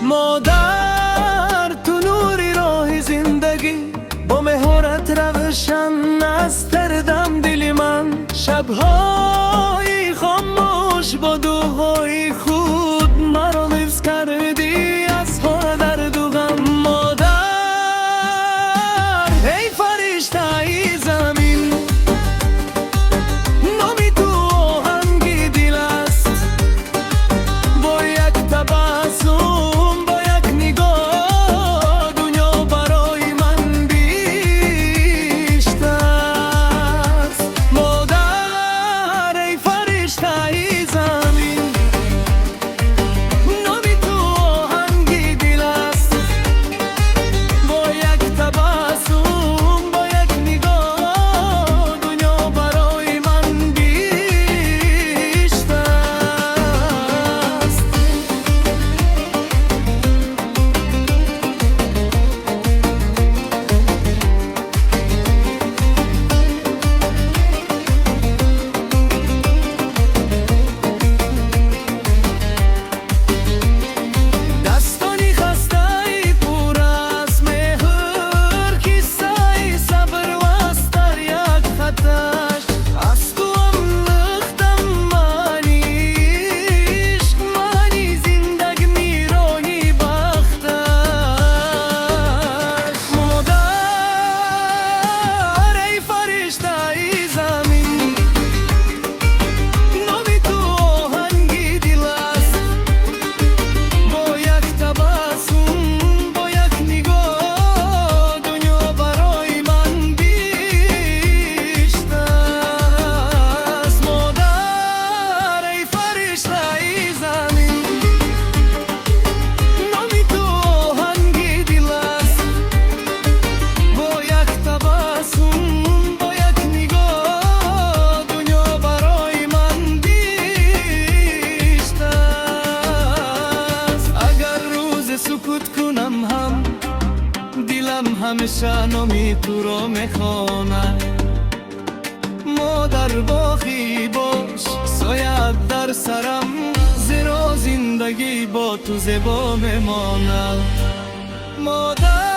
مادر تو نوری راه زندگی، با مهارت روشن از تردم دل من. شبهای خاموش با دوهای خود مرا حفظ کردی از هر درد و غم. مادر ای فرشته ای زمین، نامی تو آهنگ دل است. با یک تبسم با یک نگاه دنیا برای من بیشتر است. مادر ای فرشته ای زمین، نامی تو آهنگ دل است. با یک تبسم با یک نگاه دنیا برای من بیشتر است. دستانی خسته ای پر از مهر، کیسه ای صبر و از در یک خطش. از تو هم لختم منی عشق، منی زندگی میرانی بختش. مادر ای فرشته ای زمین، نامی تو آهنگ دل است. با یک تبسم با یک نگاه دنیا برای من بیشتر است. مادر ای فرشته ای زمین، نامی تو آهنگ دل است. با یک تبسم با یک نگاه دنیا برای من بیشتر است. اگر روز سکوت کنم هم دلم همیشه نامی تو را میخواند. مادر باقی باش سایت در سرم، زیرا زندگی با تو زیبا میماند. مادر